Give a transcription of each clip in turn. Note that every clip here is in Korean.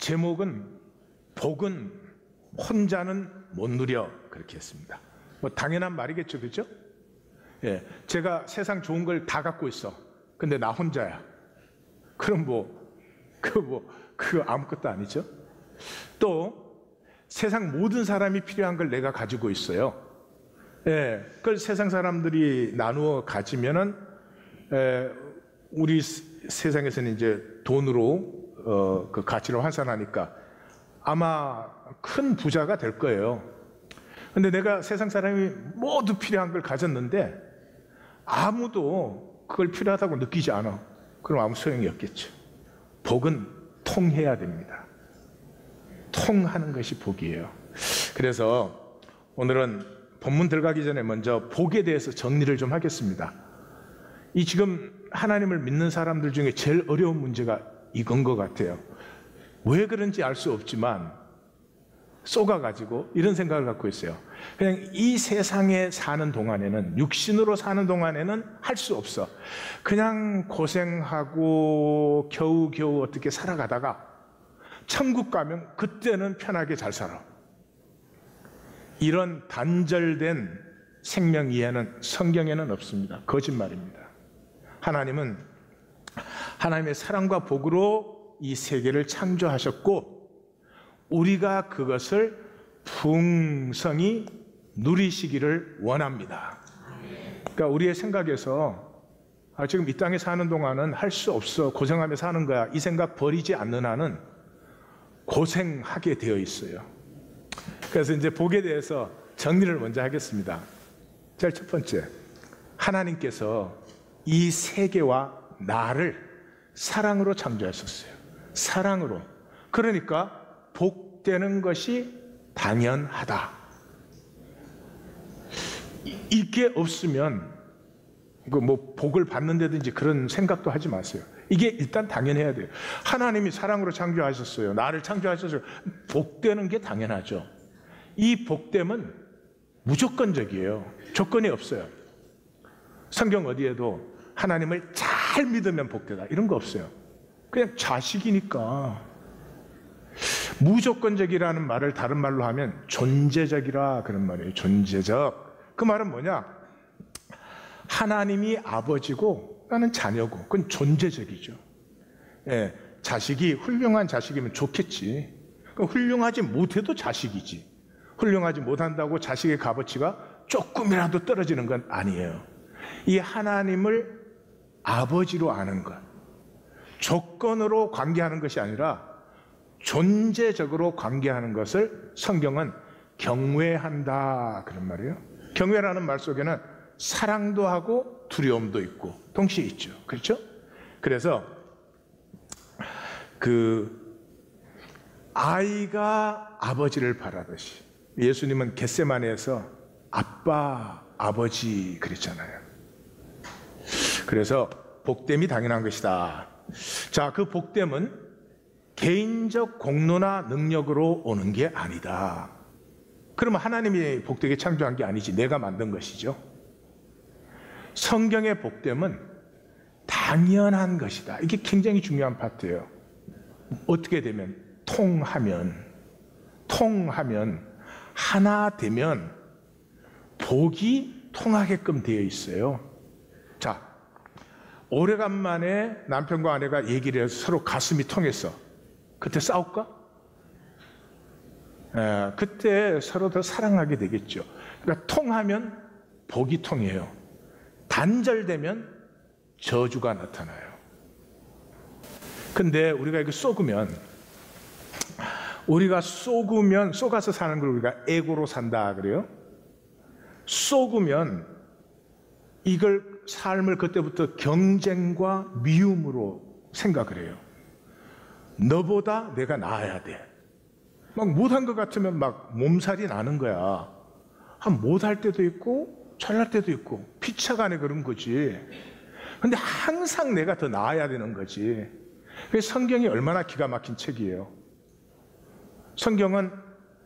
제목은 복은 혼자는 못 누려, 그렇게 했습니다. 뭐 당연한 말이겠죠, 그렇죠? 예, 제가 세상 좋은 걸 다 갖고 있어. 근데 나 혼자야. 그럼 그거 아무것도 아니죠. 또 세상 모든 사람이 필요한 걸 내가 가지고 있어요. 예, 그걸 세상 사람들이 나누어 가지면은 우리 세상에서는 이제 돈으로 그 가치를 환산하니까 아마 큰 부자가 될 거예요. 근데 내가 세상 사람이 모두 필요한 걸 가졌는데 아무도 그걸 필요하다고 느끼지 않아. 그럼 아무 소용이 없겠죠. 복은 통해야 됩니다. 통하는 것이 복이에요. 그래서 오늘은 본문 들어가기 전에 먼저 복에 대해서 정리를 좀 하겠습니다. 이 지금 하나님을 믿는 사람들 중에 제일 어려운 문제가 이건 것 같아요. 왜 그런지 알 수 없지만 쏘가가지고 이런 생각을 갖고 있어요. 그냥 이 세상에 사는 동안에는, 육신으로 사는 동안에는 할 수 없어. 그냥 고생하고 겨우겨우 어떻게 살아가다가 천국 가면 그때는 편하게 잘 살아. 이런 단절된 생명 이해는 성경에는 없습니다. 거짓말입니다. 하나님은 하나님의 사랑과 복으로 이 세계를 창조하셨고 우리가 그것을 풍성히 누리시기를 원합니다. 그러니까 우리의 생각에서 지금 이 땅에 사는 동안은 할 수 없어, 고생하며 사는 거야, 이 생각 버리지 않는 한은 고생하게 되어 있어요. 그래서 이제 복에 대해서 정리를 먼저 하겠습니다. 제일 첫 번째, 하나님께서 이 세계와 나를 사랑으로 창조하셨어요. 사랑으로. 그러니까 복되는 것이 당연하다. 이게 없으면 뭐 복을 받는다든지 그런 생각도 하지 마세요. 이게 일단 당연해야 돼요. 하나님이 사랑으로 창조하셨어요. 나를 창조하셨어요. 복되는 게 당연하죠. 이 복됨은 무조건적이에요. 조건이 없어요. 성경 어디에도 하나님을 잘 믿으면 복되다 이런 거 없어요. 그냥 자식이니까. 무조건적이라는 말을 다른 말로 하면 존재적이라 그런 말이에요. 존재적. 그 말은 뭐냐? 하나님이 아버지고 나는 자녀고, 그건 존재적이죠. 예, 자식이 훌륭한 자식이면 좋겠지. 훌륭하지 못해도 자식이지. 훌륭하지 못한다고 자식의 값어치가 조금이라도 떨어지는 건 아니에요. 이 하나님을 아버지로 아는 것, 조건으로 관계하는 것이 아니라 존재적으로 관계하는 것을 성경은 경외한다 그런 말이에요. 경외라는 말 속에는 사랑도 하고 두려움도 있고 동시에 있죠. 그렇죠? 그래서 그 아이가 아버지를 바라듯이 예수님은 겟세마네에서 아빠, 아버지 그랬잖아요. 그래서 복됨이 당연한 것이다. 자, 그 복됨은 개인적 공로나 능력으로 오는 게 아니다. 그러면 하나님이 복되게 창조한 게 아니지, 내가 만든 것이죠. 성경의 복됨은 당연한 것이다. 이게 굉장히 중요한 파트예요. 어떻게 되면? 통하면 하나 되면 복이 통하게끔 되어 있어요. 자, 오래간만에 남편과 아내가 얘기를 해서 서로 가슴이 통했어. 그때 싸울까? 그때 서로 더 사랑하게 되겠죠. 그러니까 통하면 복이 통해요. 단절되면 저주가 나타나요. 근데 우리가 이거 속아서 사는 걸 우리가 에고로 산다 그래요. 속으면 이걸 삶을 그때부터 경쟁과 미움으로 생각을 해요. 너보다 내가 나아야 돼. 막 못한 것 같으면 막 몸살이 나는 거야. 못할 때도 있고 잘날 때도 있고 피차간에 그런 거지. 근데 항상 내가 더 나아야 되는 거지. 그래서 성경이 얼마나 기가 막힌 책이에요. 성경은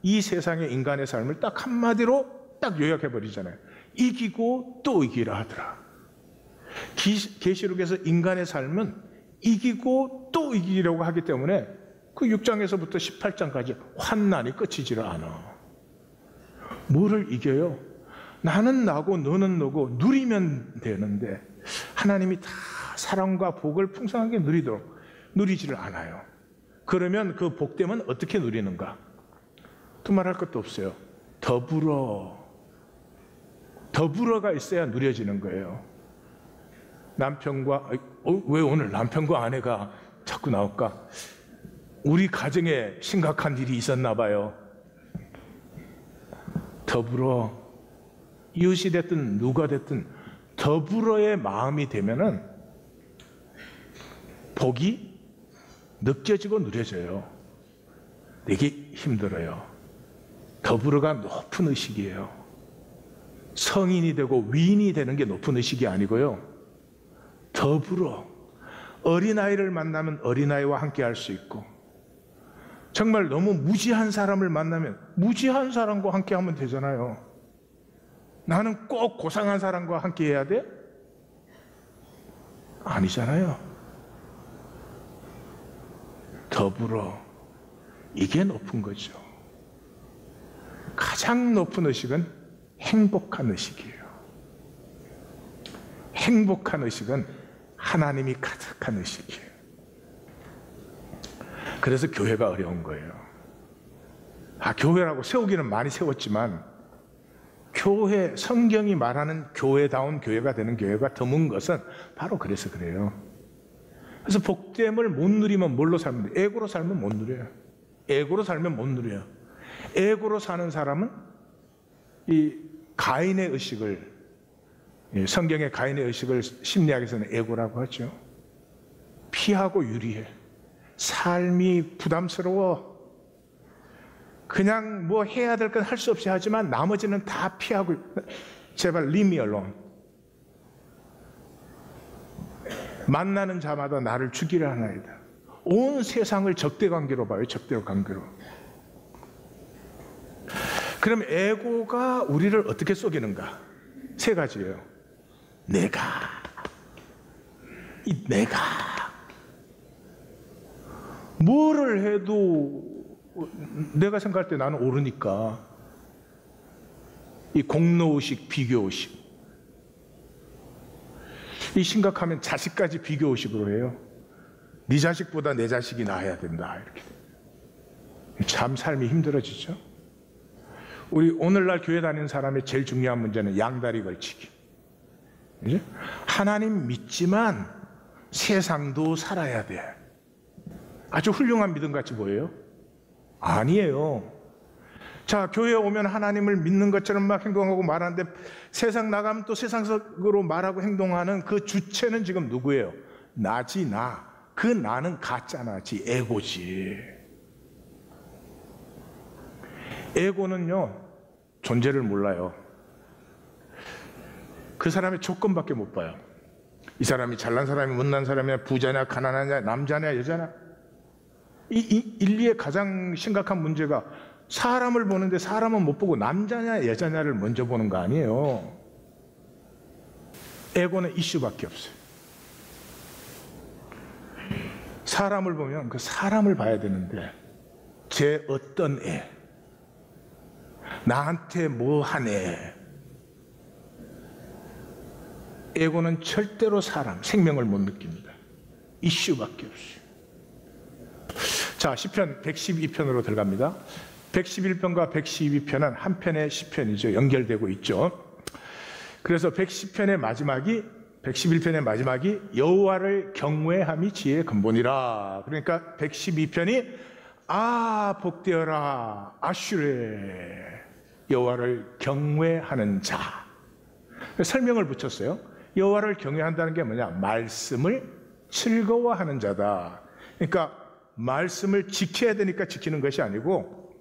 이 세상의 인간의 삶을 딱 한마디로 딱 요약해버리잖아요. 이기고 또 이기라 하더라. 계시록에서 인간의 삶은 이기고 또 이기려고 하기 때문에 그 6장에서부터 18장까지 환난이 끝이지를 않아. 뭐를 이겨요? 나는 나고 너는 너고 누리면 되는데 하나님이 다 사랑과 복을 풍성하게 누리도록 누리지를 않아요. 그러면 그 복됨은 어떻게 누리는가? 두말할 것도 없어요. 더불어가 있어야 누려지는 거예요. 남편과 왜 오늘 남편과 아내가 자꾸 나올까? 우리 가정에 심각한 일이 있었나 봐요. 더불어, 이웃이 됐든 누가 됐든 더불어의 마음이 되면은 복이 느껴지고 누려져요. 되게 힘들어요. 더불어가 높은 의식이에요. 성인이 되고 위인이 되는 게 높은 의식이 아니고요. 더불어 어린아이를 만나면 어린아이와 함께 할 수 있고, 정말 너무 무지한 사람을 만나면 무지한 사람과 함께 하면 되잖아요. 나는 꼭 고상한 사람과 함께 해야 돼? 아니잖아요. 더불어, 이게 높은 거죠. 가장 높은 의식은 행복한 의식이에요. 행복한 의식은 하나님이 가득한 의식이에요. 그래서 교회가 어려운 거예요. 교회라고 세우기는 많이 세웠지만 교회, 성경이 말하는 교회다운 교회가 되는 교회가 드문 것은 바로 그래서 그래요. 그래서 복됨을 못 누리면 뭘로 살면 돼요? 에고로 살면 못 누려요. 에고로 살면 못 누려요. 에고로 사는 사람은 이 가인의 의식을, 성경의 가인의 의식을 심리학에서는 에고라고 하죠. 피하고 유리해. 삶이 부담스러워. 그냥 뭐 해야 될 건 할 수 없이 하지만 나머지는 다 피하고, 제발 leave me alone. 만나는 자마다 나를 죽이려 하나이다. 온 세상을 적대관계로 봐요. 적대관계로. 그럼 에고가 우리를 어떻게 속이는가? 세 가지예요. 내가. 뭐를 해도 내가 생각할 때 나는 옳으니까. 이 공로의식, 비교의식. 이 심각하면 자식까지 비교의식으로 해요. 네 자식보다 내 자식이 나아야 된다. 이렇게. 참 삶이 힘들어지죠. 우리 오늘날 교회 다니는 사람의 제일 중요한 문제는 양다리 걸치기. 그죠? 하나님 믿지만 세상도 살아야 돼. 아주 훌륭한 믿음 같이 보여요? 아니에요. 자, 교회에 오면 하나님을 믿는 것처럼 막 행동하고 말하는데 세상 나가면 또 세상적으로 말하고 행동하는 그 주체는 지금 누구예요? 나지, 나. 그 나는 가짜나지, 에고지. 에고는요, 존재를 몰라요. 그 사람의 조건밖에 못 봐요. 이 사람이 잘난 사람이 못난 사람이냐, 부자냐, 가난하냐, 남자냐, 여자냐. 이 인류의 가장 심각한 문제가 사람을 보는데 사람은 못 보고 남자냐 여자냐를 먼저 보는 거 아니에요. 에고는 이슈밖에 없어요. 사람을 보면 그 사람을 봐야 되는데 쟤 어떤 애, 나한테 뭐 하네. 에고는 절대로 사람, 생명을 못 느낍니다. 이슈밖에 없어요. 자, 시편 112편으로 들어갑니다. 111편과 112편은 한 편의 시편이죠. 연결되고 있죠. 그래서 111편의 마지막이 여호와를 경외함이 지혜의 근본이라. 그러니까 112편이 복되어라 아슈레, 여호와를 경외하는 자. 설명을 붙였어요. 여호와를 경외한다는 게 뭐냐? 말씀을 즐거워하는 자다. 그러니까 말씀을 지켜야 되니까 지키는 것이 아니고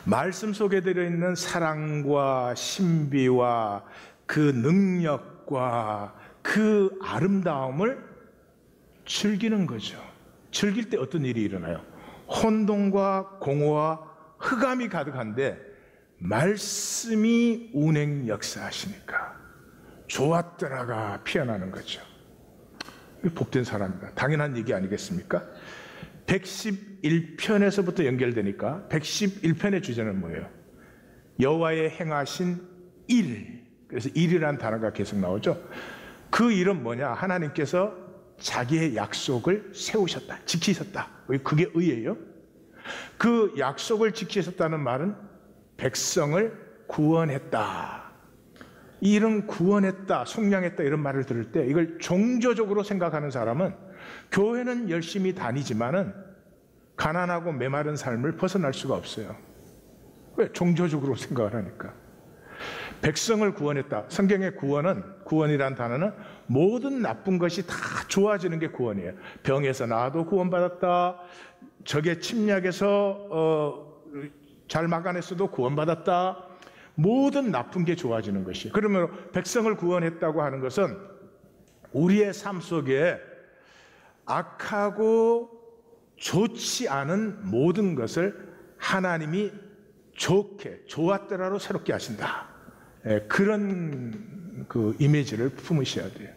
말씀 속에 들어있는 사랑과 신비와 그 능력과 그 아름다움을 즐기는 거죠. 즐길 때 어떤 일이 일어나요? 혼돈과 공허와 흑암이 가득한데 말씀이 운행 역사하시니까 좋았더라가 피어나는 거죠. 복된 사람이다. 당연한 얘기 아니겠습니까? 111편에서부터 연결되니까 111편의 주제는 뭐예요? 여호와의 행하신 일. 그래서 일이라는 단어가 계속 나오죠. 그 일은 뭐냐? 하나님께서 자기의 약속을 세우셨다, 지키셨다. 그게 의예요. 그 약속을 지키셨다는 말은 백성을 구원했다. 이 일은 구원했다, 속량했다 이런 말을 들을 때 이걸 종교적으로 생각하는 사람은 교회는 열심히 다니지만은 가난하고 메마른 삶을 벗어날 수가 없어요. 왜? 종교적으로 생각을 하니까. 백성을 구원했다. 성경의 구원이란 단어는 모든 나쁜 것이 다 좋아지는 게 구원이에요. 병에서 나아도 구원받았다. 적의 침략에서 잘 막아냈어도 구원받았다. 모든 나쁜 게 좋아지는 것이에요. 그러면 백성을 구원했다고 하는 것은 우리의 삶 속에 악하고 좋지 않은 모든 것을 하나님이 좋게, 좋았더라로 새롭게 하신다. 그런 그 이미지를 품으셔야 돼요.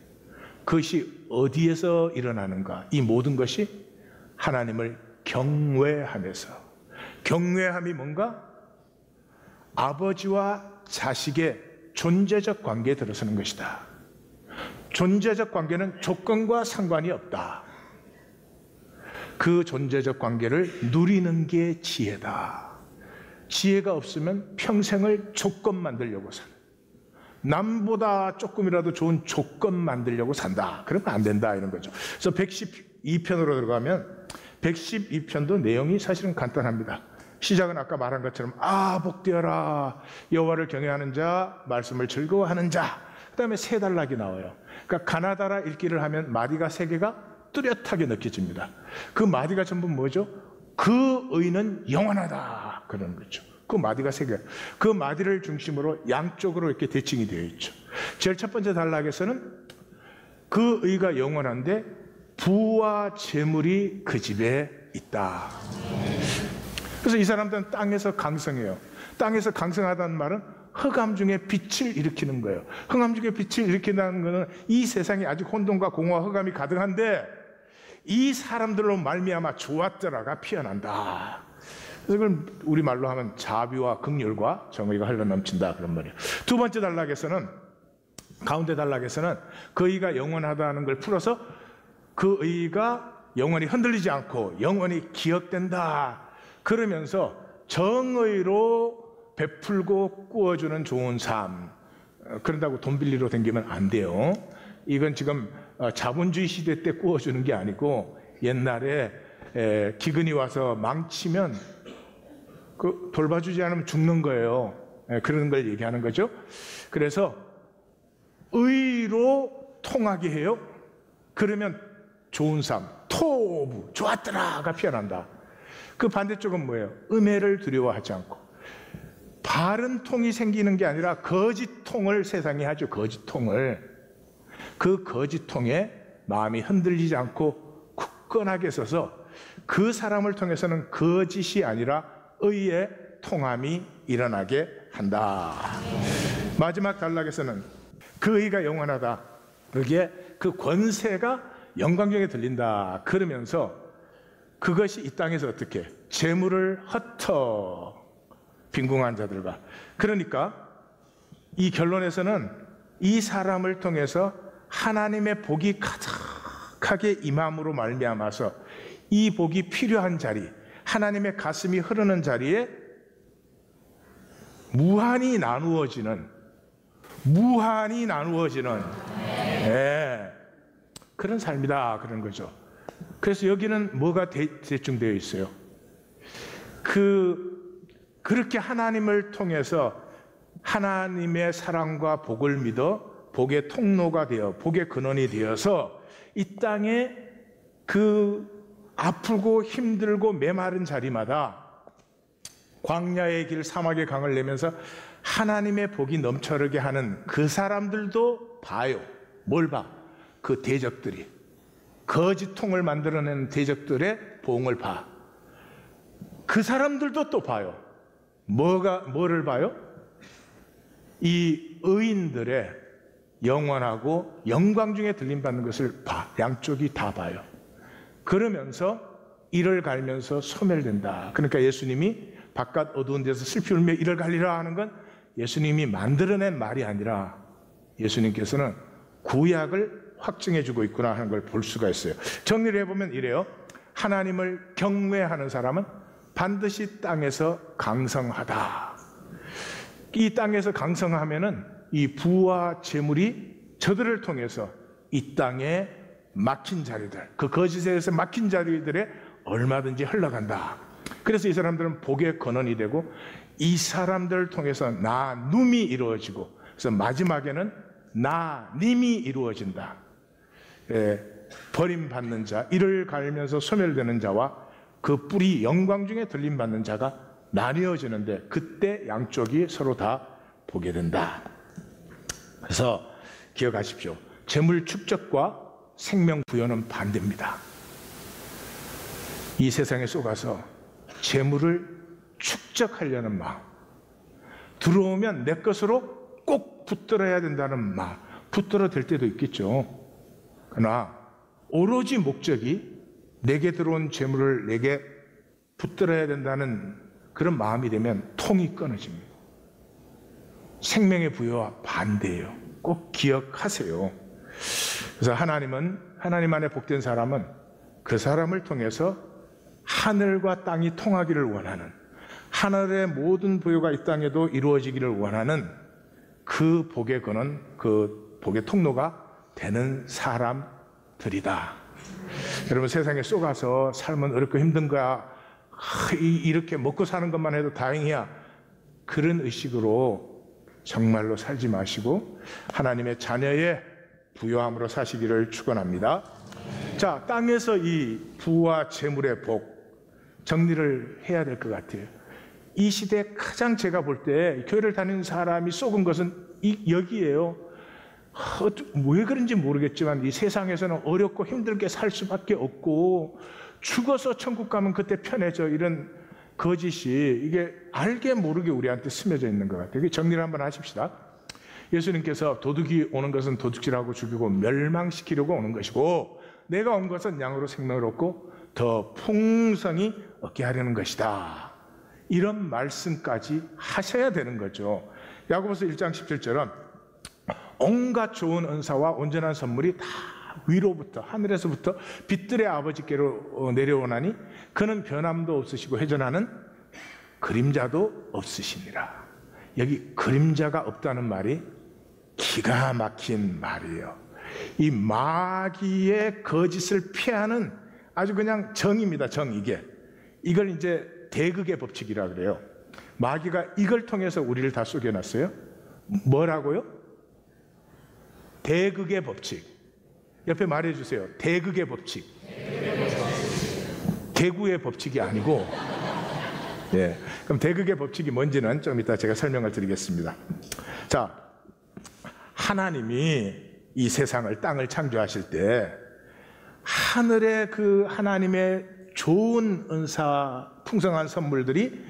그것이 어디에서 일어나는가? 이 모든 것이 하나님을 경외하면서. 경외함이 뭔가? 아버지와 자식의 존재적 관계에 들어서는 것이다. 존재적 관계는 조건과 상관이 없다. 그 존재적 관계를 누리는 게 지혜다. 지혜가 없으면 평생을 조건 만들려고 산다. 남보다 조금이라도 좋은 조건 만들려고 산다. 그러면 안 된다 이런 거죠. 그래서 112편으로 들어가면 112편도 내용이 사실은 간단합니다. 시작은 아까 말한 것처럼 복되어라 여호와를 경외하는 자, 말씀을 즐거워하는 자. 그 다음에 세 단락이 나와요. 그러니까 가나다라 읽기를 하면 마디가 세 개가 뚜렷하게 느껴집니다. 그 마디가 전부 뭐죠? 그 의는 영원하다 그런 거죠. 그 마디가 세 개. 그 마디를 중심으로 양쪽으로 이렇게 대칭이 되어 있죠. 제일 첫 번째 단락에서는 그 의가 영원한데 부와 재물이 그 집에 있다. 그래서 이 사람들은 땅에서 강성해요. 땅에서 강성하다는 말은 흑암 중에 빛을 일으키는 거예요. 흑암 중에 빛을 일으킨다는 것은 이 세상에 아직 혼돈과 공허와 흑암이 가득한데 이 사람들로 말미암아 좋았더라가 피어난다. 그래서 그걸 우리말로 하면 자비와 긍휼과 정의가 흘러넘친다 그런 말이에요. 두 번째 단락에서는, 가운데 단락에서는 그 의가 영원하다는 걸 풀어서 그 의가 영원히 흔들리지 않고 영원히 기억된다 그러면서 정의로 베풀고 꾸어주는 좋은 삶. 그런다고 돈 빌리러 다니면 안 돼요. 이건 지금 자본주의 시대 때 꾸어주는 게 아니고 옛날에 기근이 와서 망치면 그 돌봐주지 않으면 죽는 거예요. 그런 걸 얘기하는 거죠. 그래서 의로 통하게 해요. 그러면 좋은 삶, 토부, 좋았더라가 피어난다. 그 반대쪽은 뭐예요? 음해를 두려워하지 않고 바른 통이 생기는 게 아니라 거짓 통을 세상에 하죠. 거짓 통을. 그 거짓 통에 마음이 흔들리지 않고 굳건하게 서서 그 사람을 통해서는 거짓이 아니라 의의 통함이 일어나게 한다. 마지막 단락에서는 그 의가 영원하다. 그게 그 권세가 영광중에 들린다. 그러면서 그것이 이 땅에서 어떻게 재물을 흩어 빈궁한 자들과, 그러니까 이 결론에서는 이 사람을 통해서 하나님의 복이 가득하게 임함으로 말미암아서 이 복이 필요한 자리, 하나님의 가슴이 흐르는 자리에 무한히 나누어지는 그런 삶이다 그런 거죠. 그래서 여기는 뭐가 대충 되어 있어요? 그렇게 하나님을 통해서 하나님의 사랑과 복을 믿어 복의 통로가 되어 복의 근원이 되어서 이 땅에 그 아프고 힘들고 메마른 자리마다 광야의 길 사막의 강을 내면서 하나님의 복이 넘쳐르게 하는 그 사람들도 봐요. 뭘 봐? 그 대적들이 거짓통을 만들어내는 대적들의 보응을 봐. 그 사람들도 또 봐요. 뭐를 봐요? 이 의인들의 영원하고 영광 중에 들림받는 것을 봐. 양쪽이 다 봐요. 그러면서 이를 갈면서 소멸된다. 그러니까 예수님이 바깥 어두운 데서 슬피 울며 이를 갈리라 하는 건 예수님이 만들어낸 말이 아니라 예수님께서는 구약을 확증해 주고 있구나 하는 걸 볼 수가 있어요. 정리를 해보면 이래요. 하나님을 경외하는 사람은 반드시 땅에서 강성하다. 이 땅에서 강성하면은 이 부와 재물이 저들을 통해서 이 땅에 막힌 자리들, 그 거짓에서 막힌 자리들에 얼마든지 흘러간다. 그래서 이 사람들은 복의 근원이 되고 이 사람들을 통해서 나눔이 이루어지고 그래서 마지막에는 나님이 이루어진다. 버림받는 자, 이를 갈면서 소멸되는 자와 그 뿌리 영광 중에 들림받는 자가 나뉘어지는데 그때 양쪽이 서로 다 보게 된다. 그래서 기억하십시오. 재물 축적과 생명 부여는 반대입니다. 이 세상에 속아서 재물을 축적하려는 마음, 들어오면 내 것으로 꼭 붙들어야 된다는 마음, 붙들어 댈 때도 있겠죠. 그러나 오로지 목적이 내게 들어온 재물을 내게 붙들어야 된다는 그런 마음이 되면 통이 끊어집니다. 생명의 부여와 반대예요. 꼭 기억하세요. 그래서 하나님 안에 복된 사람은 그 사람을 통해서 하늘과 땅이 통하기를 원하는, 하늘의 모든 부여가 이 땅에도 이루어지기를 원하는 그 복의 근원, 그 복의 통로가 되는 사람들이다. 여러분, 세상에 쏘가서 삶은 어렵고 힘든 거야, 이렇게 먹고 사는 것만 해도 다행이야, 그런 의식으로 정말로 살지 마시고 하나님의 자녀의 부요함으로 사시기를 축원합니다. 자, 땅에서 이 부와 재물의 복 정리를 해야 될 것 같아요. 이 시대에 가장 제가 볼 때 교회를 다니는 사람이 속은 것은 여기에요. 왜 그런지 모르겠지만 이 세상에서는 어렵고 힘들게 살 수밖에 없고 죽어서 천국 가면 그때 편해져, 이런 거짓이 이게 알게 모르게 우리한테 스며져 있는 것 같아요. 정리를 한번 하십시다. 예수님께서 도둑이 오는 것은 도둑질하고 죽이고 멸망시키려고 오는 것이고 내가 온 것은 양으로 생명을 얻고 더 풍성히 얻게 하려는 것이다. 이런 말씀까지 하셔야 되는 거죠. 야고보서 1장 17절은 온갖 좋은 은사와 온전한 선물이 다 위로부터, 하늘에서부터 빛들의 아버지께로 내려오나니 그는 변함도 없으시고 회전하는 그림자도 없으시니라. 여기 그림자가 없다는 말이 기가 막힌 말이에요. 이 마귀의 거짓을 피하는 아주 그냥 정입니다. 정. 이걸 이제 대극의 법칙이라 그래요. 마귀가 이걸 통해서 우리를 다 속여놨어요. 뭐라고요? 대극의 법칙. 옆에 말해주세요. 대극의 법칙. 대구의 법칙이 아니고, 예. 그럼 대극의 법칙이 뭔지는 좀 이따 제가 설명을 드리겠습니다. 자, 하나님이 이 세상을, 땅을 창조하실 때 하늘의 그 하나님의 좋은 은사, 풍성한 선물들이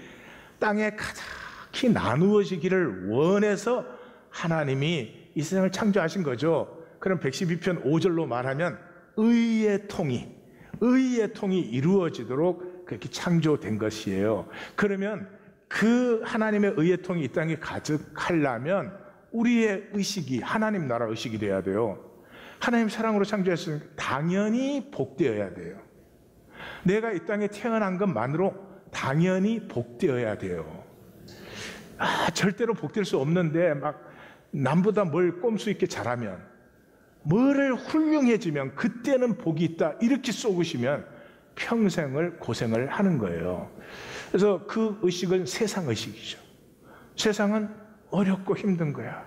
땅에 가득히 나누어지기를 원해서 하나님이 이 세상을 창조하신 거죠. 그럼 112편 5절로 말하면 의의 통이 이루어지도록 그렇게 창조된 것이에요. 그러면 그 하나님의 의의 통이 이 땅에 가득하려면 우리의 의식이 하나님 나라 의식이 돼야 돼요. 하나님 사랑으로 창조했으니까 당연히 복되어야 돼요. 내가 이 땅에 태어난 것만으로 당연히 복되어야 돼요. 절대로 복될 수 없는데 막 남보다 뭘 꼼수 있게 잘하면, 뭐를 훌륭해지면 그때는 복이 있다, 이렇게 쏘으시면 평생을 고생을 하는 거예요. 그래서 그 의식은 세상 의식이죠. 세상은 어렵고 힘든 거야.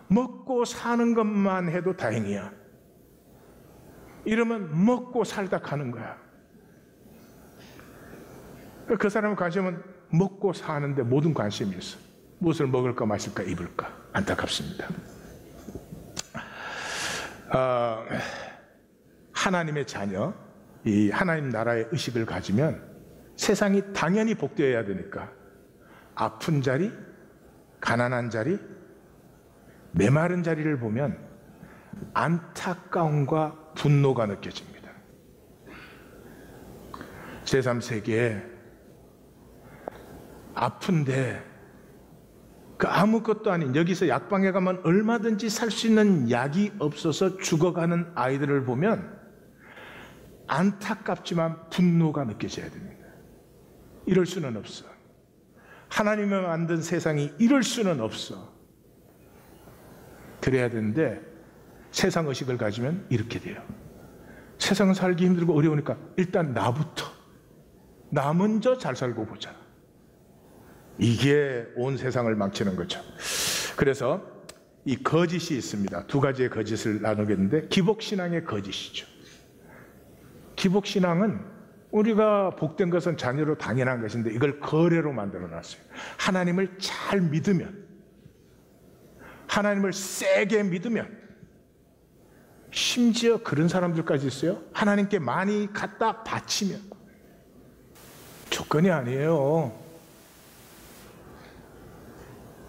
먹고 사는 것만 해도 다행이야. 이러면 먹고 살다 가는 거야. 그 사람의 관심은 먹고 사는데 모든 관심이 있어. 무엇을 먹을까 마실까 입을까. 안타깝습니다. 하나님의 자녀, 이 하나님 나라의 의식을 가지면 세상이 당연히 복되어야 되니까 아픈 자리, 가난한 자리, 메마른 자리를 보면 안타까움과 분노가 느껴집니다. 제3세계에 아픈데 그 아무것도 아닌, 여기서 약방에 가면 얼마든지 살 수 있는 약이 없어서 죽어가는 아이들을 보면 안타깝지만 분노가 느껴져야 됩니다. 이럴 수는 없어. 하나님이 만든 세상이 이럴 수는 없어. 그래야 되는데 세상 의식을 가지면 이렇게 돼요. 세상은 살기 힘들고 어려우니까 일단 나부터, 나 먼저 잘 살고 보자. 이게 온 세상을 망치는 거죠. 그래서 이 거짓이 있습니다. 두 가지의 거짓을 나누겠는데, 기복신앙의 거짓이죠. 기복신앙은 우리가 복된 것은 자녀로 당연한 것인데 이걸 거래로 만들어 놨어요. 하나님을 잘 믿으면, 하나님을 세게 믿으면, 심지어 그런 사람들까지 있어요. 하나님께 많이 갖다 바치면. 조건이 아니에요.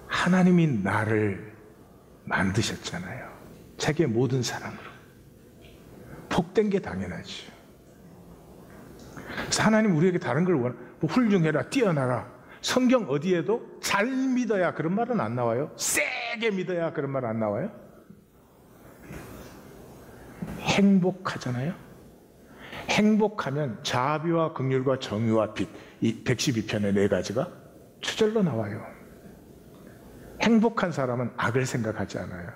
하나님이 나를 만드셨잖아요. 자기의 모든 사랑으로. 복된 게 당연하죠. 그래서 하나님 우리에게 다른 걸 뭐 훌륭해라, 뛰어나라. 성경 어디에도 잘 믿어야 그런 말은 안 나와요. 세게 믿어야 그런 말 안 나와요. 행복하잖아요. 행복하면 자비와 긍휼과 정의와 빛, 이 112편의 네 가지가 저절로 나와요. 행복한 사람은 악을 생각하지 않아요.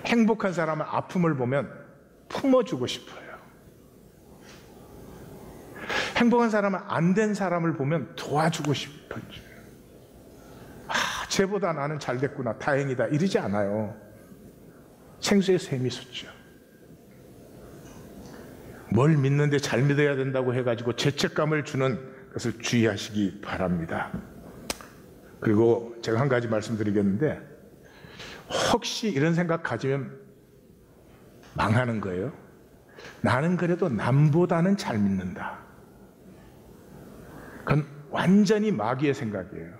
행복한 사람은 아픔을 보면 품어주고 싶어요. 행복한 사람은 안 된 사람을 보면 도와주고 싶어요. 쟤보다 나는 잘 됐구나, 다행이다, 이러지 않아요. 생수에 샘이 솟죠. 뭘 믿는데 잘 믿어야 된다고 해가지고 죄책감을 주는 것을 주의하시기 바랍니다. 그리고 제가 한 가지 말씀드리겠는데, 혹시 이런 생각 가지면 망하는 거예요. 나는 그래도 남보다는 잘 믿는다. 그건 완전히 마귀의 생각이에요.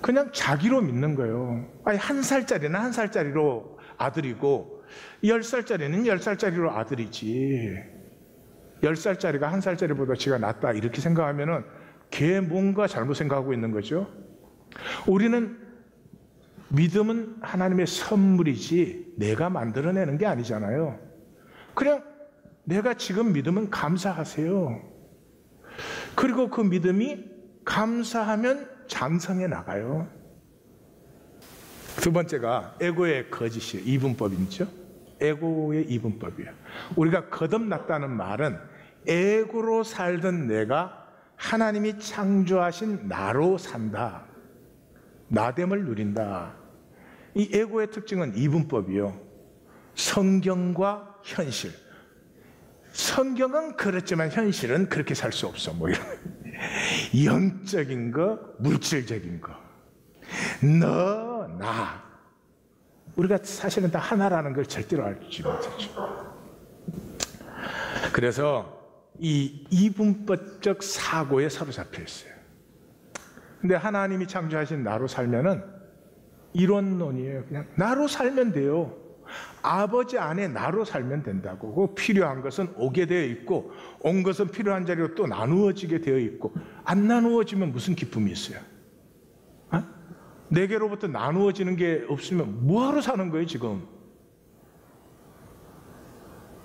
그냥 자기로 믿는 거예요. 아니, 1살짜리는 1살짜리로 아들이고 10살짜리는 10살짜리로 아들이지, 10살짜리가 1살짜리보다 지가 낫다 이렇게 생각하면은 걔 뭔가 잘못 생각하고 있는 거죠. 우리는 믿음은 하나님의 선물이지 내가 만들어내는 게 아니잖아요. 그냥 내가 지금 믿으면 감사하세요. 그리고 그 믿음이 감사하면 장성해 나가요. 두 번째가 에고의 거짓이에요. 이분법이죠. 에고의 이분법이에요. 우리가 거듭났다는 말은 에고로 살던 내가 하나님이 창조하신 나로 산다. 나됨을 누린다. 이 에고의 특징은 이분법이요. 성경과 현실. 성경은 그렇지만 현실은 그렇게 살 수 없어. 뭐 이런 영적인 거, 물질적인 거. 너, 나. 우리가 사실은 다 하나라는 걸 절대로 알지 못하죠. 그래서 이 이분법적 사고에 사로잡혀 있어요. 근데 하나님이 창조하신 나로 살면은 이론론이에요. 그냥 나로 살면 돼요. 아버지 안에 나로 살면 된다고. 그 필요한 것은 오게 되어 있고, 온 것은 필요한 자리로 또 나누어지게 되어 있고, 안 나누어지면 무슨 기쁨이 있어요? 어? 내게로부터 나누어지는 게 없으면 뭐하러 사는 거예요 지금?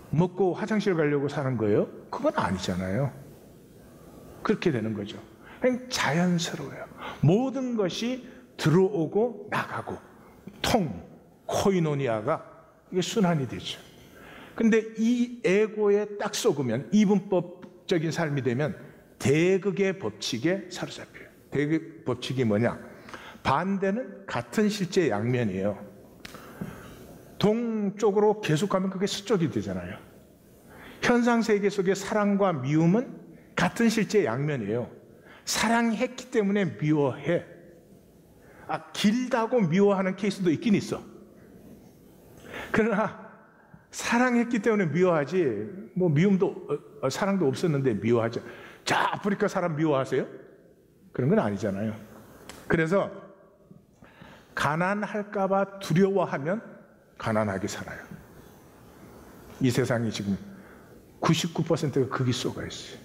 먹고 화장실 가려고 사는 거예요? 그건 아니잖아요. 그렇게 되는 거죠. 그냥 자연스러워요. 모든 것이 들어오고 나가고, 코이노니아가 이게 순환이 되죠. 근데 이 에고에 딱 속으면, 이분법적인 삶이 되면 대극의 법칙에 사로잡혀요. 대극 법칙이 뭐냐? 반대는 같은 실제 양면이에요. 동쪽으로 계속 가면 그게 서쪽이 되잖아요. 현상 세계 속의 사랑과 미움은 같은 실제 양면이에요. 사랑했기 때문에 미워해. 길다고 미워하는 케이스도 있긴 있어. 그러나 사랑했기 때문에 미워하지, 뭐 미움도 사랑도 없었는데 미워하죠. 자, 아프리카 사람 미워하세요? 그런 건 아니잖아요. 그래서 가난할까 봐 두려워하면 가난하게 살아요. 이 세상이 지금 99%가 거기 쏘가 있어요.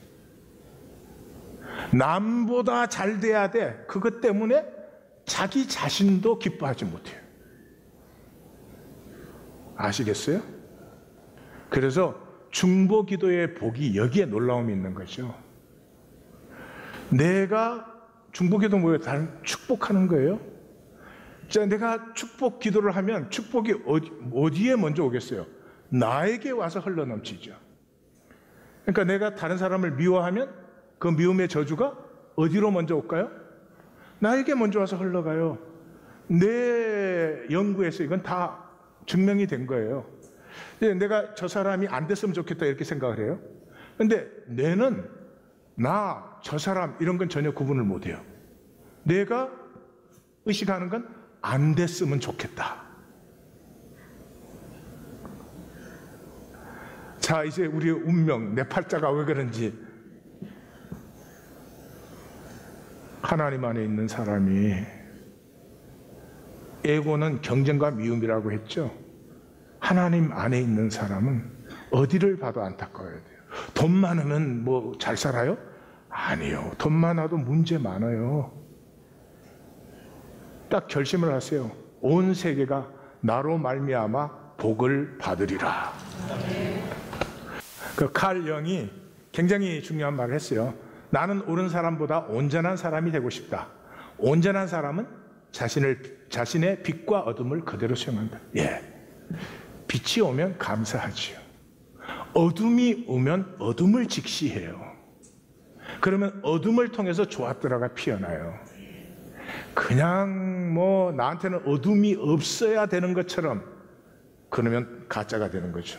남보다 잘 돼야 돼. 그것 때문에 자기 자신도 기뻐하지 못해요. 아시겠어요? 그래서 중보기도의 복이 여기에 놀라움이 있는 거죠. 내가 중보기도 뭐예요? 다른 축복하는 거예요. 자, 내가 축복 기도를 하면 축복이 어디에 먼저 오겠어요? 나에게 와서 흘러넘치죠. 그러니까 내가 다른 사람을 미워하면 그 미움의 저주가 어디로 먼저 올까요? 나에게 먼저 와서 흘러가요. 내 연구에서 이건 다 증명이 된 거예요. 내가 저 사람이 안 됐으면 좋겠다 이렇게 생각을 해요. 근데 뇌는 나, 저 사람 이런 건 전혀 구분을 못 해요. 내가 의식하는 건 안 됐으면 좋겠다. 자, 이제 우리의 운명, 내 팔자가 왜 그런지. 하나님 안에 있는 사람이, 에고는 경쟁과 미움이라고 했죠. 하나님 안에 있는 사람은 어디를 봐도 안타까워야 돼요. 돈 많으면 뭐 잘 살아요? 아니요. 돈 많아도 문제 많아요. 딱 결심을 하세요. 온 세계가 나로 말미암아 복을 받으리라. 그 칼 영이 굉장히 중요한 말을 했어요. 나는 옳은 사람보다 온전한 사람이 되고 싶다. 온전한 사람은 자신의 빛과 어둠을 그대로 수용한다. 예. 빛이 오면 감사하지요. 어둠이 오면 어둠을 직시해요. 그러면 어둠을 통해서 좋았더라가 피어나요. 그냥 뭐 나한테는 어둠이 없어야 되는 것처럼 그러면 가짜가 되는 거죠.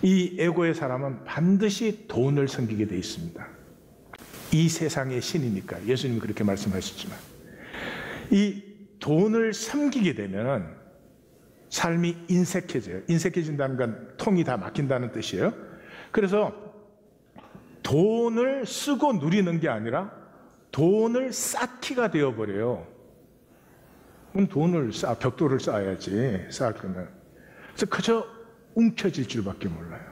이 에고의 사람은 반드시 돈을 섬기게 돼 있습니다. 이 세상의 신이니까 예수님이 그렇게 말씀하셨지만 이 돈을 섬기게 되면 삶이 인색해져요. 인색해진다는 건 통이 다 막힌다는 뜻이에요. 그래서 돈을 쓰고 누리는 게 아니라 돈을 쌓기가 되어버려요. 그럼 돈을 벽돌을 쌓아야지, 쌓을 거면. 그래서 그저 움켜질 줄밖에 몰라요.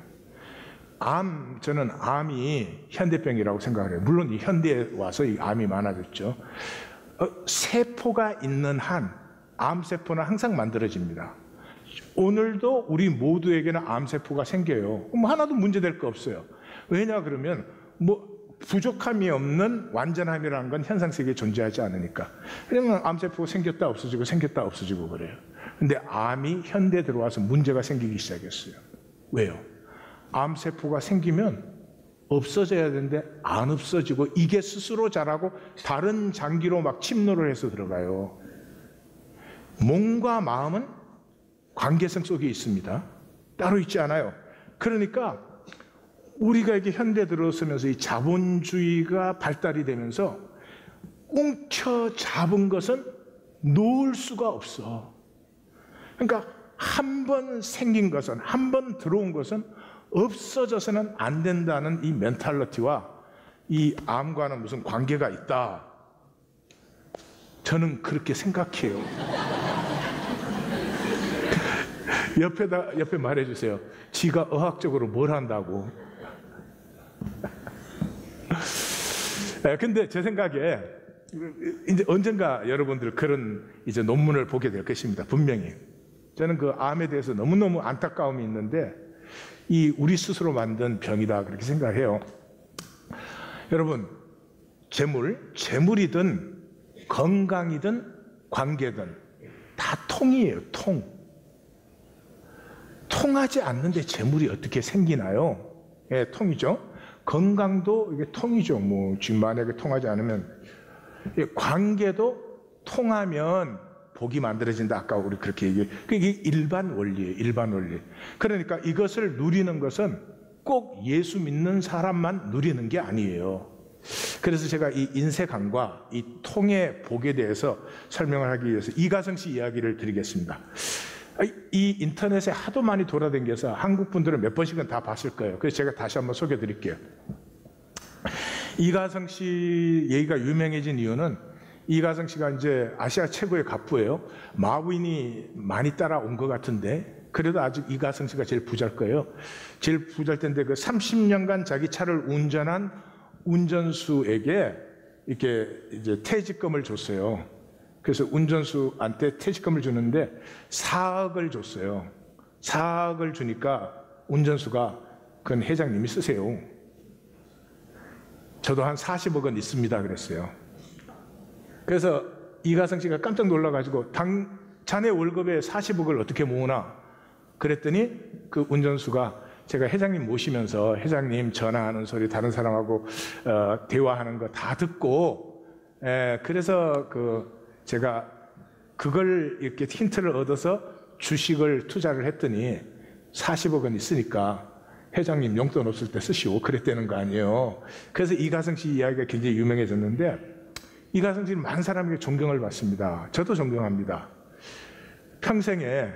저는 암이 현대병이라고 생각을 해요. 물론 이 현대에 와서 이 암이 많아졌죠. 세포가 있는 한 암세포는 항상 만들어집니다. 오늘도 우리 모두에게는 암세포가 생겨요. 뭐 하나도 문제될 거 없어요. 왜냐 그러면 뭐 부족함이 없는 완전함이라는 건 현상세계에 존재하지 않으니까. 그러면 암세포가 생겼다 없어지고 생겼다 없어지고 그래요. 근데 암이 현대에 들어와서 문제가 생기기 시작했어요. 왜요? 암세포가 생기면 없어져야 되는데 안 없어지고 이게 스스로 자라고 다른 장기로 막 침노를 해서 들어가요. 몸과 마음은 관계성 속에 있습니다. 따로 있지 않아요. 그러니까 우리가 이게 현대 들어서면서 이 자본주의가 발달이 되면서 꽁쳐 잡은 것은 놓을 수가 없어. 그러니까 한 번 생긴 것은, 한 번 들어온 것은 없어져서는 안 된다는 이 멘탈리티와 이 암과는 무슨 관계가 있다. 저는 그렇게 생각해요. 옆에 말해주세요. 지가 의학적으로 뭘 한다고. 근데 제 생각에 이제 언젠가 여러분들 그런 이제 논문을 보게 될 것입니다. 분명히. 저는 그 암에 대해서 너무너무 안타까움이 있는데 이 우리 스스로 만든 병이다 그렇게 생각해요. 여러분, 재물이든 건강이든 관계든 다 통이에요. 통하지 않는데 재물이 어떻게 생기나요? 예, 통이죠. 건강도 이게 통이죠. 뭐 지금 만약에 통하지 않으면 관계도 통하면 복이 만들어진다. 아까 우리 그렇게 얘기해. 그게 일반 원리예요. 일반 원리. 그러니까 이것을 누리는 것은 꼭 예수 믿는 사람만 누리는 게 아니에요. 그래서 제가 이 인색함과 이 통의 복에 대해서 설명을 하기 위해서 이가성 씨 이야기를 드리겠습니다. 이 인터넷에 하도 많이 돌아다녀서 한국 분들은 몇 번씩은 다 봤을 거예요. 그래서 제가 다시 한번 소개해 드릴게요. 이가성 씨 얘기가 유명해진 이유는 이가성 씨가 이제 아시아 최고의 갑부예요. 마윈이 많이 따라온 것 같은데 그래도 아직 이가성 씨가 제일 부자일 거예요. 제일 부자일 텐데 그 30년간 자기 차를 운전한 운전수에게 이렇게 이제 퇴직금을 줬어요. 그래서 운전수한테 퇴직금을 주는데 4억을 줬어요. 4억을 주니까 운전수가 그건 회장님이 쓰세요. 저도 한 40억은 있습니다 그랬어요. 그래서 이가성 씨가 깜짝 놀라가지고 자네 월급에 40억을 어떻게 모으나 그랬더니 그 운전수가 제가 회장님 모시면서 회장님 전화하는 소리 다른 사람하고 대화하는 거 다 듣고 그래서 제가 그걸 이렇게 힌트를 얻어서 주식을 투자를 했더니 40억은 있으니까 회장님 용돈 없을 때 쓰시오 그랬다는 거 아니에요. 그래서 이가성 씨 이야기가 굉장히 유명해졌는데 이가성 씨는 많은 사람에게 존경을 받습니다. 저도 존경합니다. 평생에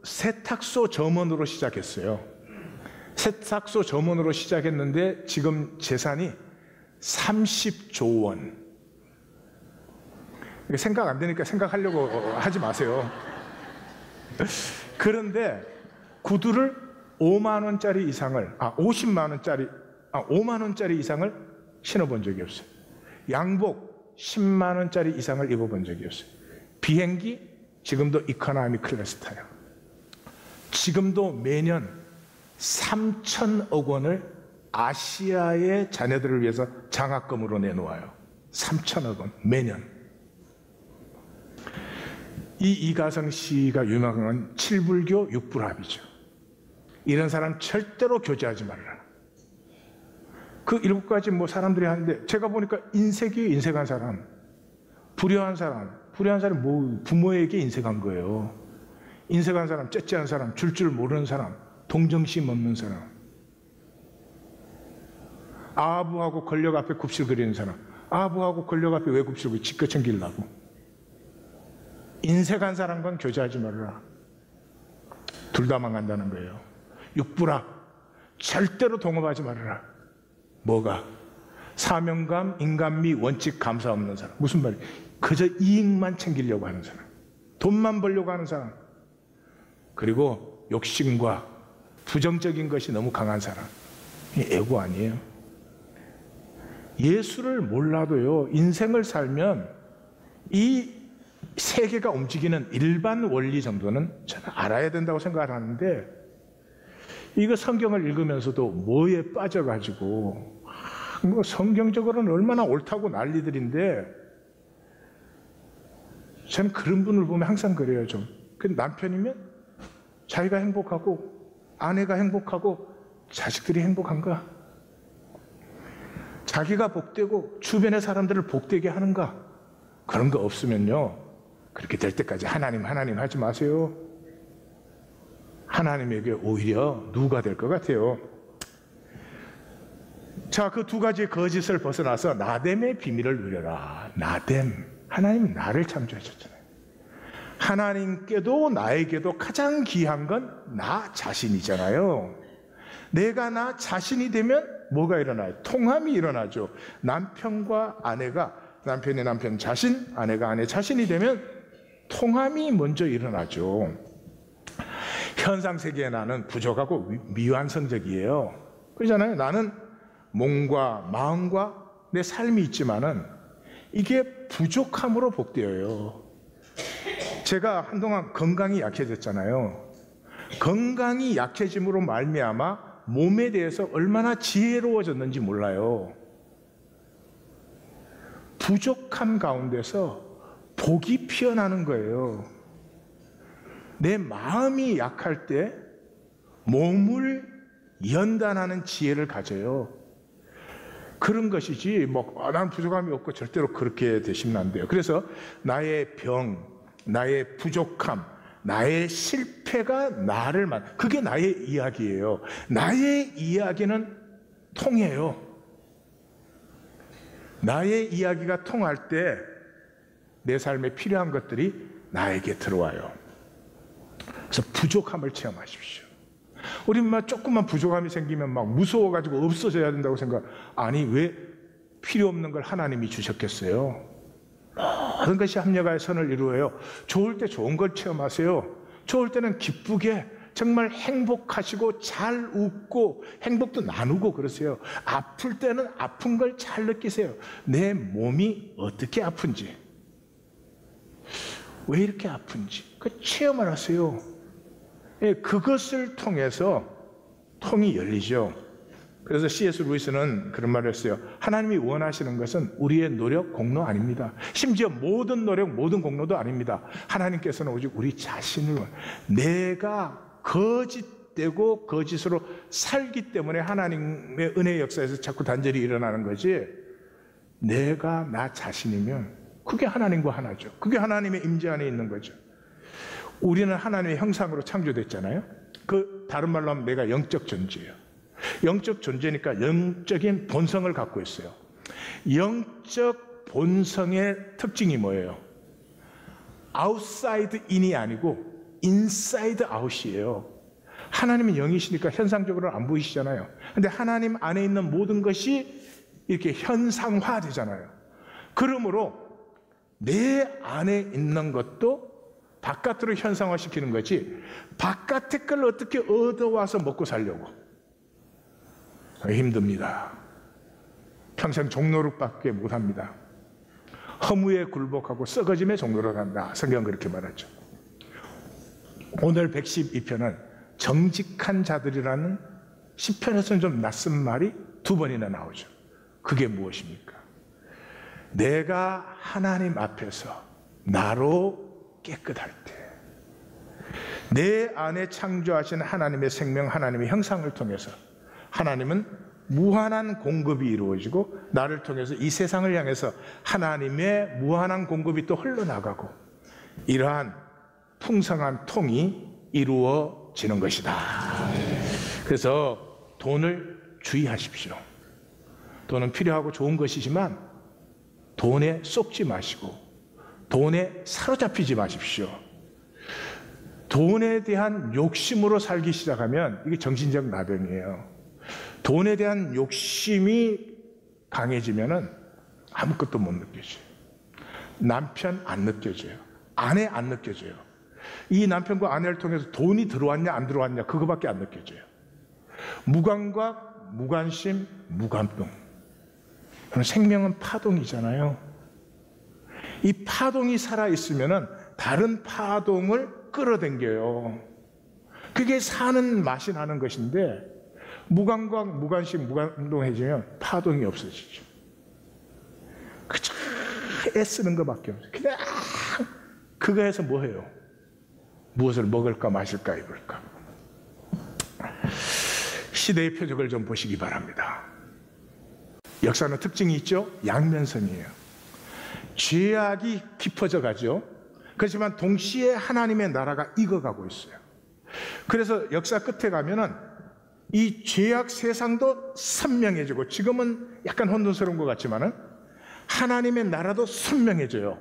세탁소 점원으로 시작했어요. 세탁소 점원으로 시작했는데 지금 재산이 30조 원. 생각 안 되니까 생각하려고 하지 마세요. 그런데 구두를 5만 원짜리 이상을 5만 원짜리 이상을 신어본 적이 없어요. 양복 10만 원짜리 이상을 입어본 적이 없어요. 비행기 지금도 이코노미 클래스 타요. 지금도 매년 3천억 원을 아시아의 자녀들을 위해서 장학금으로 내놓아요. 3천억 원 매년. 이 이가성 씨가 유명한 건 7불교 6불합이죠. 이런 사람 절대로 교제하지 말라. 그 7가지 사람들이 하는데 제가 보니까 인색이에요. 인색한 사람. 불효한 사람 부모에게 인색한 거예요. 인색한 사람, 째째한 사람, 줄 모르는 사람, 동정심 없는 사람, 아부하고 권력 앞에 굽실 그리는 사람, 아부하고 권력 앞에 왜 굽실 그리고 지껏 챙기려고. 인색한 사람과는 교제하지 말라. 둘 다 망한다는 거예요. 육부라, 절대로 동업하지 말아라. 뭐가? 사명감, 인간미, 원칙, 감사 없는 사람. 무슨 말이에요? 그저 이익만 챙기려고 하는 사람, 돈만 벌려고 하는 사람, 그리고 욕심과 부정적인 것이 너무 강한 사람. 이 애고 아니에요? 예수를 몰라도요, 인생을 살면 이 세계가 움직이는 일반 원리 정도는 저는 알아야 된다고 생각을 하는데, 이거 성경을 읽으면서도 뭐에 빠져가지고 성경적으로는 얼마나 옳다고 난리들인데, 저는 그런 분을 보면 항상 그래요. 좀 남편이면 자기가 행복하고 아내가 행복하고 자식들이 행복한가? 자기가 복되고 주변의 사람들을 복되게 하는가? 그런 거 없으면요, 그렇게 될 때까지 하나님 하지 마세요. 하나님에게 오히려 누가 될 것 같아요. 자, 그 2가지의 거짓을 벗어나서 나됨의 비밀을 누려라. 나됨. 하나님은 나를 창조하셨잖아요. 하나님께도 나에게도 가장 귀한 건 나 자신이잖아요. 내가 나 자신이 되면 뭐가 일어나요? 통함이 일어나죠. 남편과 아내가, 남편의 남편 자신, 아내가 아내 자신이 되면 통함이 먼저 일어나죠. 현상 세계의 나는 부족하고 미완성적이에요. 그러잖아요. 나는 몸과 마음과 내 삶이 있지만은 이게 부족함으로 복되어요. 제가 한동안 건강이 약해졌잖아요. 건강이 약해짐으로 말미암아 몸에 대해서 얼마나 지혜로워졌는지 몰라요. 부족함 가운데서 복이 피어나는 거예요. 내 마음이 약할 때 몸을 연단하는 지혜를 가져요. 그런 것이지 난 부족함이 없고 절대로 그렇게 되시면 안 돼요. 그래서 나의 병, 나의 부족함, 나의 실패가 나를 그게 나의 이야기예요. 나의 이야기는 통해요. 나의 이야기가 통할 때 내 삶에 필요한 것들이 나에게 들어와요. 그래서 부족함을 체험하십시오. 우리 조금만 부족함이 생기면 무서워가지고 없어져야 된다고 생각. 아니, 왜 필요 없는 걸 하나님이 주셨겠어요? 모든 것이 합력하여 선을 이루어요. 좋을 때 좋은 걸 체험하세요. 좋을 때는 기쁘게 정말 행복하시고 잘 웃고 행복도 나누고 그러세요. 아플 때는 아픈 걸 잘 느끼세요. 내 몸이 어떻게 아픈지, 왜 이렇게 아픈지 그 체험을 하세요. 예, 그것을 통해서 통이 열리죠. 그래서 C.S. 루이스는 그런 말을 했어요. 하나님이 원하시는 것은 우리의 노력, 공로 아닙니다. 심지어 모든 노력, 모든 공로도 아닙니다. 하나님께서는 오직 우리 자신을, 내가 거짓되고 거짓으로 살기 때문에 하나님의 은혜의 역사에서 자꾸 단절이 일어나는 거지, 내가 나 자신이면 그게 하나님과 하나죠. 그게 하나님의 임재 안에 있는 거죠. 우리는 하나님의 형상으로 창조됐잖아요. 그 다른 말로 하면 내가 영적 존재예요. 영적 존재니까 영적인 본성을 갖고 있어요. 영적 본성의 특징이 뭐예요? 아웃사이드 인이 아니고 인사이드 아웃이에요. 하나님은 영이시니까 현상적으로 안 보이시잖아요. 근데 하나님 안에 있는 모든 것이 이렇게 현상화되잖아요. 그러므로 내 안에 있는 것도 바깥으로 현상화시키는 거지, 바깥의 걸 어떻게 얻어와서 먹고 살려고 힘듭니다. 평생 종노릇밖에 못합니다. 허무에 굴복하고 썩어짐에 종노릇한다. 성경은 그렇게 말하죠. 오늘 112편은 정직한 자들이라는 시편에서는 좀 낯선 말이 2번이나 나오죠. 그게 무엇입니까? 내가 하나님 앞에서 나로 깨끗할 때, 내 안에 창조하신 하나님의 생명, 하나님의 형상을 통해서 하나님은 무한한 공급이 이루어지고, 나를 통해서 이 세상을 향해서 하나님의 무한한 공급이 또 흘러나가고, 이러한 풍성한 통이 이루어지는 것이다. 그래서 돈을 주의하십시오. 돈은 필요하고 좋은 것이지만 돈에 쏙지 마시고 돈에 사로잡히지 마십시오. 돈에 대한 욕심으로 살기 시작하면 이게 정신적 나병이에요. 돈에 대한 욕심이 강해지면은 아무것도 못 느껴져요. 남편 안 느껴져요. 아내 안 느껴져요. 이 남편과 아내를 통해서 돈이 들어왔냐 안 들어왔냐 그거밖에 안 느껴져요. 무감각, 무관심, 무감동. 생명은 파동이잖아요. 이 파동이 살아있으면은 다른 파동을 끌어당겨요. 그게 사는 맛이 나는 것인데, 무감각, 무관심, 무감동해지면 파동이 없어지죠. 그저 애쓰는 것밖에 없어요. 그냥 그거 해서 뭐 해요? 무엇을 먹을까 마실까 입을까. 시대의 표적을 좀 보시기 바랍니다. 역사는 특징이 있죠. 양면성이에요. 죄악이 깊어져 가죠. 그렇지만 동시에 하나님의 나라가 익어가고 있어요. 그래서 역사 끝에 가면은 이 죄악 세상도 선명해지고, 지금은 약간 혼돈스러운 것 같지만은 하나님의 나라도 선명해져요.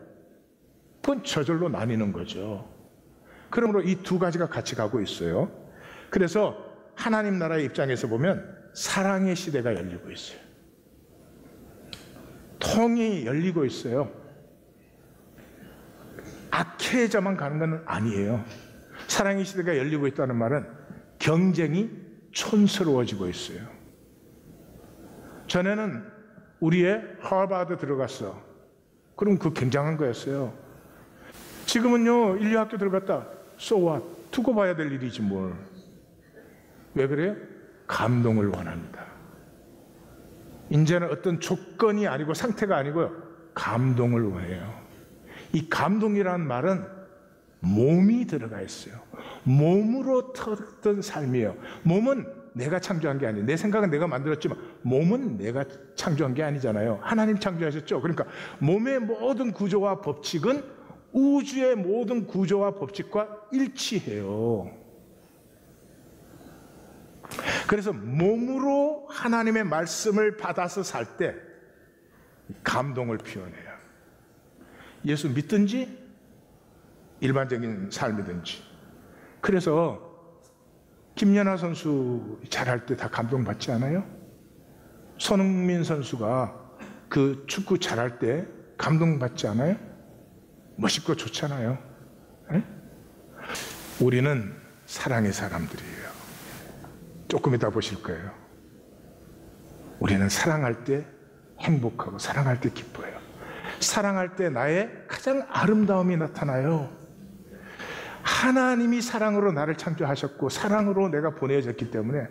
그건 저절로 나뉘는 거죠. 그러므로 이 두 가지가 같이 가고 있어요. 그래서 하나님 나라의 입장에서 보면 사랑의 시대가 열리고 있어요. 통이 열리고 있어요. 악해져만 가는 건 아니에요. 사랑의 시대가 열리고 있다는 말은 경쟁이 촌스러워지고 있어요. 전에는 우리의 하버드 들어갔어. 그럼 그 굉장한 거였어요. 지금은요, 인류학교 들어갔다. So what? 두고 봐야 될 일이지 뭘. 왜 그래요? 감동을 원합니다. 이제는 어떤 조건이 아니고 상태가 아니고요, 감동을 원해요. 이 감동이라는 말은 몸이 들어가 있어요. 몸으로 터득된 삶이에요. 몸은 내가 창조한 게 아니에요. 내 생각은 내가 만들었지만 몸은 내가 창조한 게 아니잖아요. 하나님 창조하셨죠. 그러니까 몸의 모든 구조와 법칙은 우주의 모든 구조와 법칙과 일치해요. 그래서 몸으로 하나님의 말씀을 받아서 살 때 감동을 표현해요. 예수 믿든지 일반적인 삶이든지. 그래서 김연아 선수 잘할 때 다 감동받지 않아요? 손흥민 선수가 그 축구 잘할 때 감동받지 않아요? 멋있고 좋잖아요. 에? 우리는 사랑의 사람들이에요. 조금 이따 보실 거예요. 우리는 사랑할 때 행복하고 사랑할 때 기뻐요. 사랑할 때 나의 가장 아름다움이 나타나요. 하나님이 사랑으로 나를 창조하셨고 사랑으로 내가 보내졌기 때문에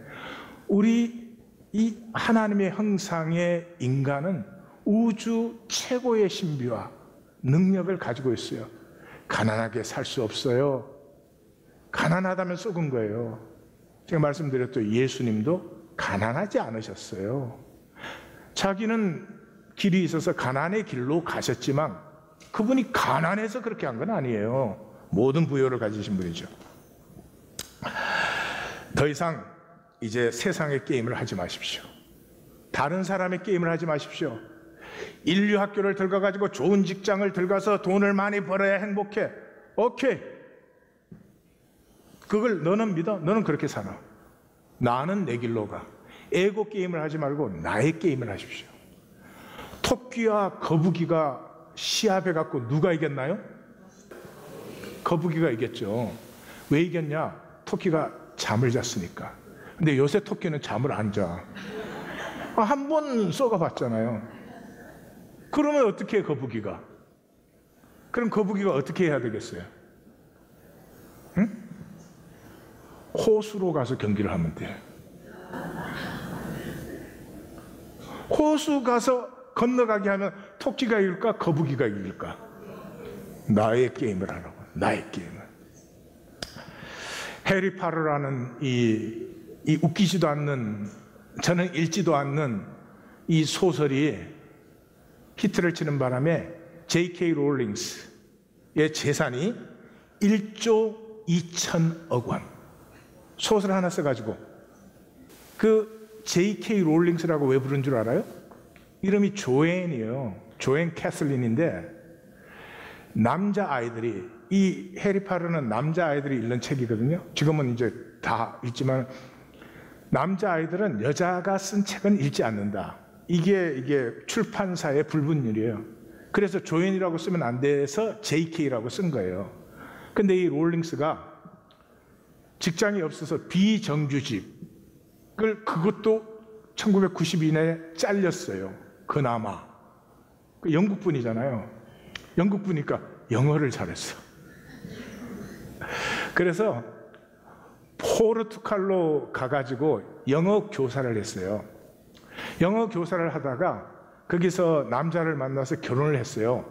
우리 이 하나님의 형상의 인간은 우주 최고의 신비와 능력을 가지고 있어요. 가난하게 살 수 없어요. 가난하다면 썩은 거예요. 제가 말씀드렸던 예수님도 가난하지 않으셨어요. 자기는 길이 있어서 가난의 길로 가셨지만 그분이 가난해서 그렇게 한 건 아니에요. 모든 부여를 가지신 분이죠. 더 이상 이제 세상의 게임을 하지 마십시오. 다른 사람의 게임을 하지 마십시오. 인류 학교를 들어가가지고 좋은 직장을 들어가서 돈을 많이 벌어야 행복해. 오케이. 그걸 너는 믿어? 너는 그렇게 살아. 나는 내 길로 가. 에고 게임을 하지 말고 나의 게임을 하십시오. 토끼와 거북이가 시합해갖고 누가 이겼나요? 거북이가 이겼죠. 왜 이겼냐? 토끼가 잠을 잤으니까. 근데 요새 토끼는 잠을 안 자. 한 번 쏘가봤잖아요. 그러면 어떻게 해, 거북이가? 그럼 거북이가 어떻게 해야 되겠어요? 응? 호수로 가서 경기를 하면 돼. 호수 가서 건너가게 하면 토끼가 이길까? 거북이가 이길까? 나의 게임을 하라고. 나의 게임을. 해리 파러라는 이 웃기지도 않는, 저는 읽지도 않는 이 소설이 히트를 치는 바람에 J.K. 롤링스의 재산이 1조 2천억 원. 소설 하나 써가지고. 그 J.K. 롤링스라고 왜 부른 줄 알아요? 이름이 조앤이에요. 조앤 캐슬린인데 남자아이들이, 이 해리 파러는 남자아이들이 읽는 책이거든요. 지금은 이제 다 읽지만 남자아이들은 여자가 쓴 책은 읽지 않는다. 이게 출판사의 불분율이에요. 그래서 조앤이라고 쓰면 안 돼서 JK라고 쓴 거예요. 근데 이 롤링스가 직장이 없어서 비정규직을, 그것도 1992년에 잘렸어요. 그나마. 영국 분이잖아요. 영국 분이니까 영어를 잘했어. 그래서 포르투갈로 가가지고 영어 교사를 했어요. 영어 교사를 하다가 거기서 남자를 만나서 결혼을 했어요.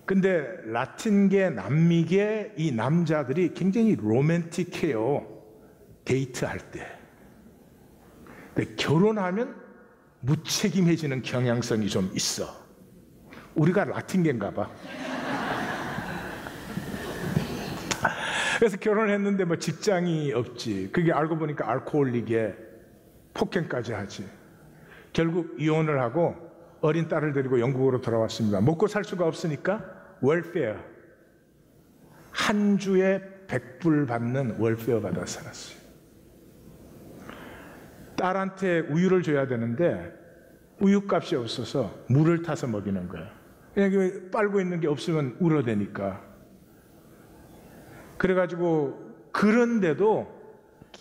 근데 라틴계, 남미계 이 남자들이 굉장히 로맨틱해요. 데이트할 때. 근데 결혼하면 무책임해지는 경향성이 좀 있어. 우리가 라틴계인가 봐. 그래서 결혼을 했는데 뭐 직장이 없지. 그게 알고 보니까 알코올릭에 폭행까지 하지. 결국 이혼을 하고 어린 딸을 데리고 영국으로 돌아왔습니다. 먹고 살 수가 없으니까 웰페어, 한 주에 100불 받는 웰페어 받아 살았어요. 딸한테 우유를 줘야 되는데 우유값이 없어서 물을 타서 먹이는 거예요. 그냥 빨고 있는 게 없으면 울어대니까. 그래가지고 그런데도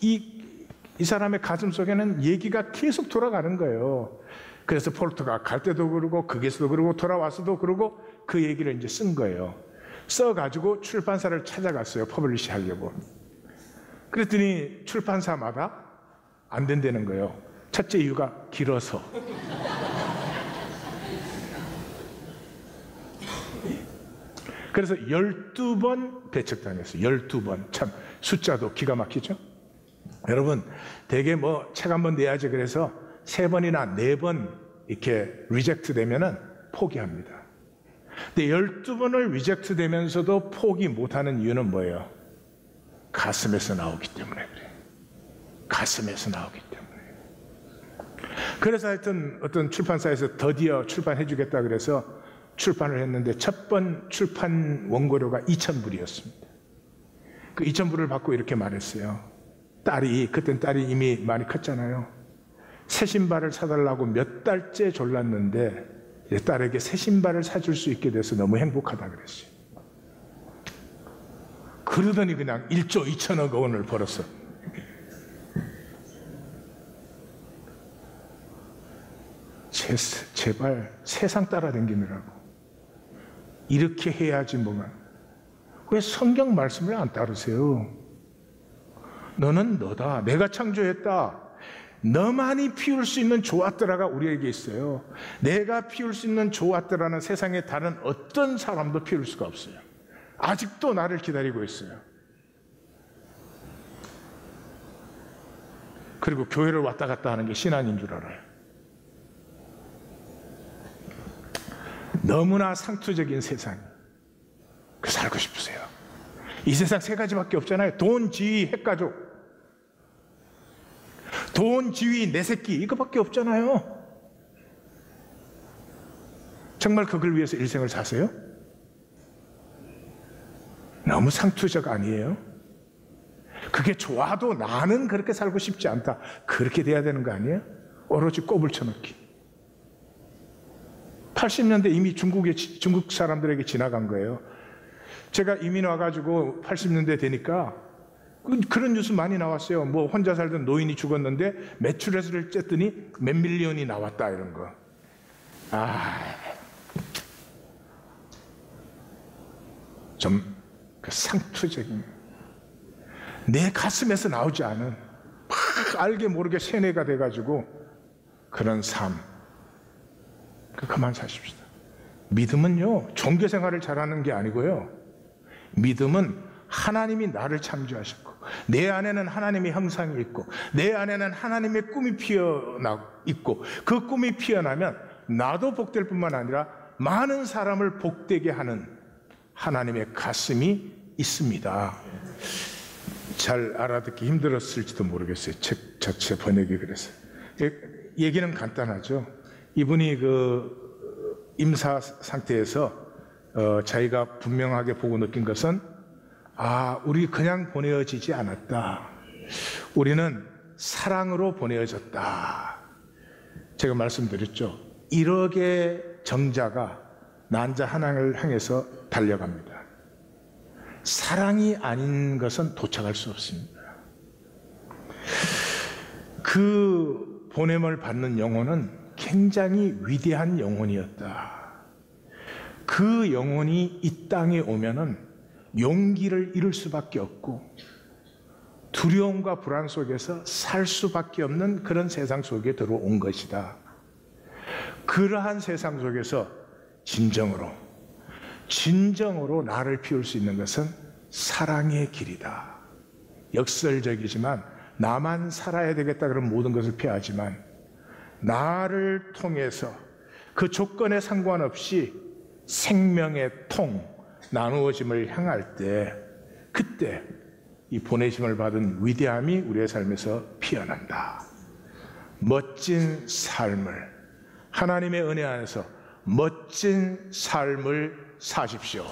이 사람의 가슴 속에는 얘기가 계속 돌아가는 거예요. 그래서 포르투갈 갈 때도 그러고 거기서도 그러고 돌아와서도 그러고 그 얘기를 이제 쓴 거예요. 써가지고 출판사를 찾아갔어요. 퍼블리시 하려고. 그랬더니 출판사마다 안 된다는 거예요. 첫째 이유가 길어서. 그래서 12번 배척당했어요. 12번. 참 숫자도 기가 막히죠. 여러분 되게 뭐 책 한 번 내야지 그래서 3번이나 4번 이렇게 리젝트 되면은 포기합니다. 근데 12번을 리젝트 되면서도 포기 못하는 이유는 뭐예요? 가슴에서 나오기 때문에 그래요. 가슴에서 나오기 때문에. 그래서 하여튼 어떤 출판사에서 드디어 출판해 주겠다 그래서 출판을 했는데 첫 번 출판 원고료가 2,000불이었습니다. 그 2,000불을 받고 이렇게 말했어요. 그땐 딸이 이미 많이 컸잖아요. 새 신발을 사달라고 몇 달째 졸랐는데 딸에게 새 신발을 사줄 수 있게 돼서 너무 행복하다 그랬어요. 그러더니 그냥 1조 2천억 원을 벌었어. 제발 세상 따라다니느라고 이렇게 해야지 뭐가. 왜 성경 말씀을 안 따르세요? 너는 너다. 내가 창조했다. 너만이 피울 수 있는 조아뜨라가 우리에게 있어요. 내가 피울 수 있는 조아뜨라는 세상에 다른 어떤 사람도 피울 수가 없어요. 아직도 나를 기다리고 있어요. 그리고 교회를 왔다 갔다 하는 게 신앙인 줄 알아요. 너무나 상투적인 세상. 그 살고 싶으세요? 이 세상 세 가지밖에 없잖아요. 돈, 지위, 핵가족. 돈, 지위, 내 새끼 이거밖에 없잖아요. 정말 그걸 위해서 일생을 사세요? 너무 상투적 아니에요? 그게 좋아도 나는 그렇게 살고 싶지 않다. 그렇게 돼야 되는 거 아니에요? 오로지 꼽을 쳐넣기. 80년대 이미 중국 사람들에게 지나간 거예요. 제가 이민 와가지고 80년대 되니까 그런 뉴스 많이 나왔어요. 뭐 혼자 살던 노인이 죽었는데 매출액을 쨌더니 몇 밀리언이 나왔다 이런 거. 좀 그 상투적인 내 가슴에서 나오지 않은 막 알게 모르게 세뇌가 돼가지고 그런 삶. 그만 사십시다. 믿음은요 종교생활을 잘하는 게 아니고요. 믿음은 하나님이 나를 창조하셨고 내 안에는 하나님의 형상이 있고 내 안에는 하나님의 꿈이 피어나 있고 그 꿈이 피어나면 나도 복될 뿐만 아니라 많은 사람을 복되게 하는 하나님의 가슴이 있습니다. 잘 알아듣기 힘들었을지도 모르겠어요. 책 자체 번역이 그래서. 얘기는 간단하죠. 이분이 그 임사 상태에서 자기가 분명하게 보고 느낀 것은 우리 그냥 보내어지지 않았다. 우리는 사랑으로 보내어졌다. 제가 말씀드렸죠. 1억의 정자가 난자 하나를 향해서 달려갑니다. 사랑이 아닌 것은 도착할 수 없습니다. 그 보냄을 받는 영혼은 굉장히 위대한 영혼이었다. 그 영혼이 이 땅에 오면은 용기를 잃을 수밖에 없고 두려움과 불안 속에서 살 수밖에 없는 그런 세상 속에 들어온 것이다. 그러한 세상 속에서 진정으로 나를 피울 수 있는 것은 사랑의 길이다. 역설적이지만 나만 살아야 되겠다 그런 모든 것을 피하지만 나를 통해서 그 조건에 상관없이 생명의 통 나누어짐을 향할 때 그때 이 보내심을 받은 위대함이 우리의 삶에서 피어난다. 멋진 삶을 하나님의 은혜 안에서 멋진 삶을 사십시오.